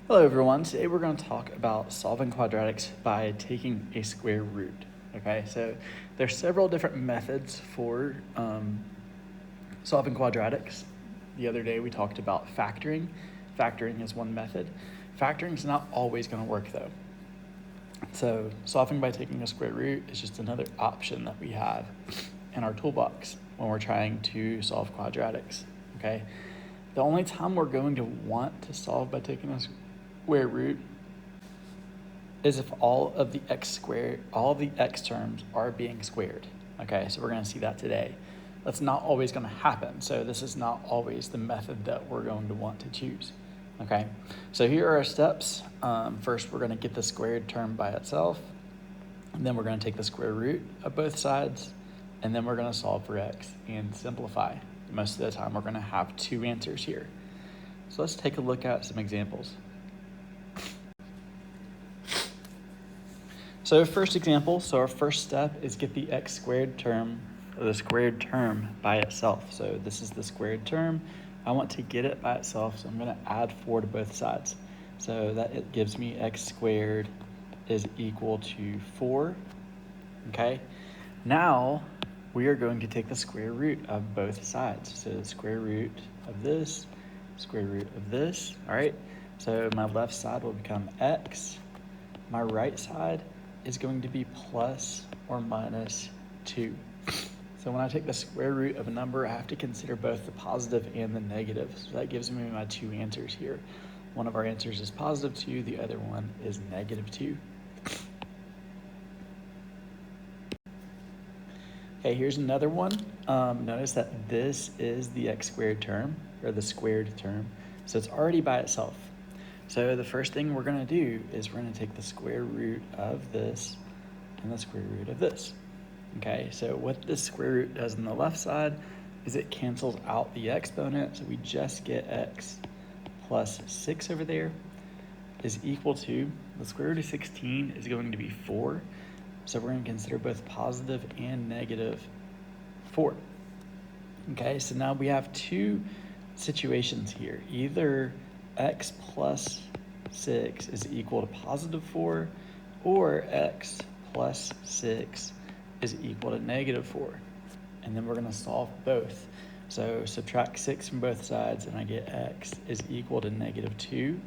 Hello everyone, today we're going to talk about solving quadratics by taking a square root. Okay, so there's several different methods for solving quadratics. The other day we talked about factoring. Factoring is one method. Factoring is not always going to work though. So solving by taking a square root is just another option that we have in our toolbox when we're trying to solve quadratics. Okay, the only time we're going to want to solve by taking a square root is if all of the x terms are being squared. Okay, so we're going to see that today. That's not always going to happen, so this is not always the method that we're going to want to choose. Okay, so here are our steps. First, we're going to get the squared term by itself, and then we're going to take the square root of both sides, and then we're going to solve for x and simplify. Most of the time, we're going to have two answers here. So let's take a look at some examples. So first example, our first step is get the x squared term, or the squared term by itself. So this is the squared term. I want to get it by itself, so I'm going to add 4 to both sides. So that it gives me x squared is equal to 4, okay? Now we are going to take the square root of both sides. So the square root of this, square root of this, all right? So my left side will become x. My right side is going to be plus or minus 2. So when I take the square root of a number, I have to consider both the positive and the negative. So that gives me my two answers here. One of our answers is positive 2, the other one is negative 2. Okay, here's another one. Notice that this is the x squared term, or the squared term, so it's already by itself. So the first thing we're going to do is we're going to take the square root of this and the square root of this. Okay, so what this square root does on the left side is it cancels out the exponent, so we just get x plus 6 over there is equal to, the square root of 16 is going to be 4, so we're going to consider both positive and negative 4. Okay, so now we have two situations here. Either x plus 6 is equal to positive 4, or x plus 6 is equal to negative 4. And then we're going to solve both. So subtract 6 from both sides, and I get x is equal to negative 2.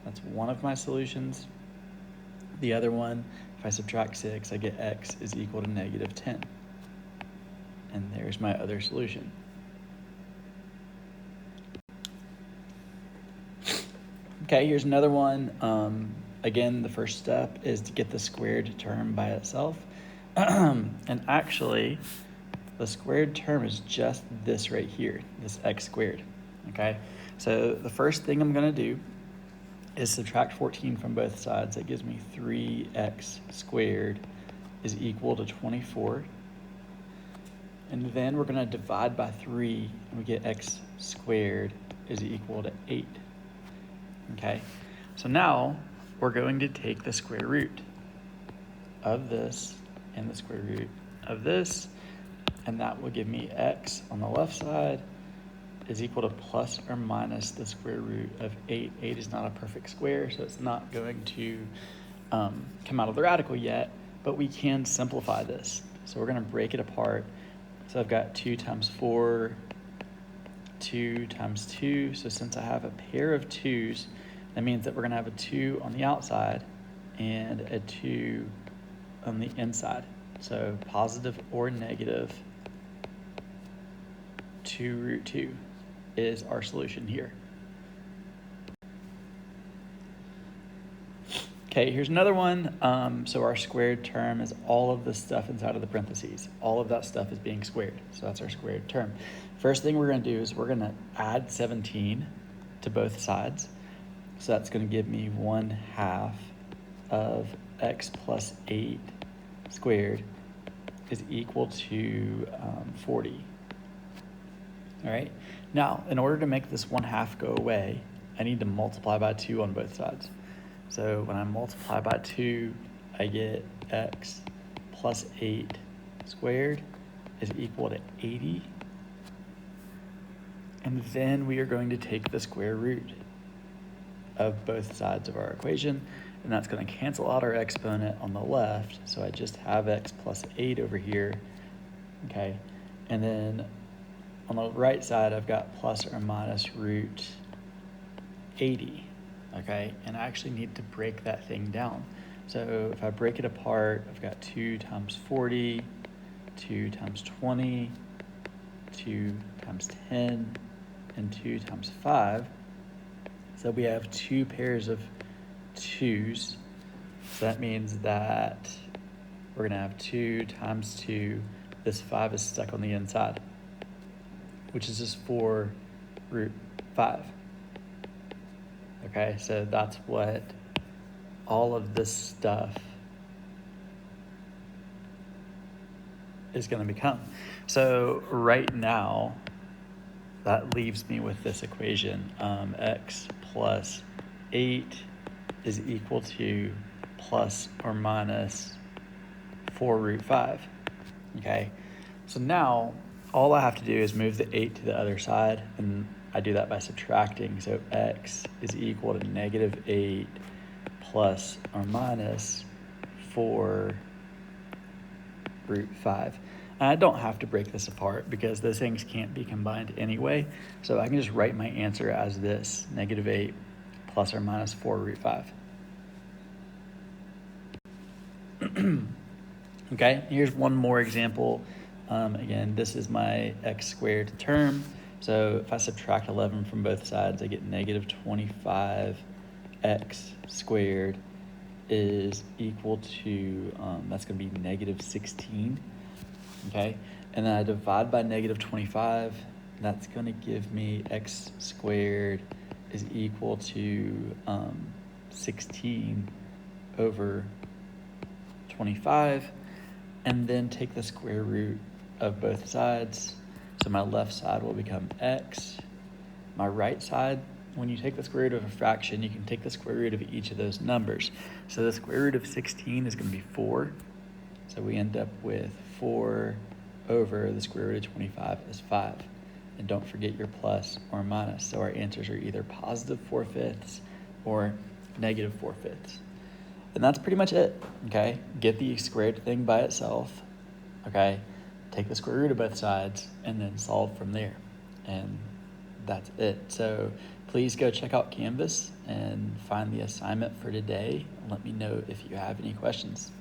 That's one of my solutions. The other one, if I subtract 6, I get x is equal to negative 10. And there's my other solution. Okay, here's another one. Again, the first step is to get the squared term by itself. And actually, the squared term is just this right here, this x squared, okay? So the first thing I'm gonna do is subtract 14 from both sides. That gives me 3x squared is equal to 24. And then we're gonna divide by 3, and we get x squared is equal to 8. Okay, so now we're going to take the square root of this and the square root of this, and that will give me x on the left side is equal to plus or minus the square root of 8. 8 is not a perfect square, so it's not going to come out of the radical yet, but we can simplify this. So we're going to break it apart. So I've got 2 times 4, 2 times 2. So since I have a pair of 2's, that means that we're going to have a 2 on the outside and a 2 on the inside. So positive or negative 2 root 2 is our solution here. Okay, here's another one. So our squared term is all of the stuff inside of the parentheses. All of that stuff is being squared. So that's our squared term. First thing we're going to do is we're going to add 17 to both sides. So that's going to give me 1/2 of x plus 8 squared is equal to 40. All right. Now, in order to make this 1/2 go away, I need to multiply by 2 on both sides. So when I multiply by 2, I get x plus 8 squared is equal to 80. And then we are going to take the square root of both sides of our equation, and that's going to cancel out our exponent on the left, so I just have x plus 8 over here, okay? And then on the right side, I've got plus or minus root 80, okay? And I actually need to break that thing down. So if I break it apart, I've got 2 times 40, 2 times 20, 2 times 10, and 2 times 5. So we have 2 pairs of 2's. So that means that we're going to have 2 times 2. This 5 is stuck on the inside, which is just 4 root 5. Okay, so that's what all of this stuff is going to become. So right now, that leaves me with this equation. X plus 8 is equal to plus or minus 4 root 5. Okay, so now all I have to do is move the 8 to the other side, and I do that by subtracting. So x is equal to negative 8 plus or minus 4 root 5. And I don't have to break this apart because those things can't be combined anyway. So I can just write my answer as this, negative 8 plus or minus 4 root 5. Okay, here's one more example. Again, this is my x squared term. So if I subtract 11 from both sides, I get negative 25x squared is equal to, that's going to be negative 16. Okay, and then I divide by negative 25. That's going to give me x squared is equal to 16 over 25, and then take the square root of both sides. So my left side will become x. My right side, when you take the square root of a fraction, you can take the square root of each of those numbers. So the square root of 16 is going to be 4. So we end up with 4 over the square root of 25 is 5. And don't forget your plus or minus. So our answers are either positive 4/5 or negative 4/5. And that's pretty much it, okay? Get the squared thing by itself, okay? Take the square root of both sides and then solve from there. And that's it. So please go check out Canvas and find the assignment for today. Let me know if you have any questions.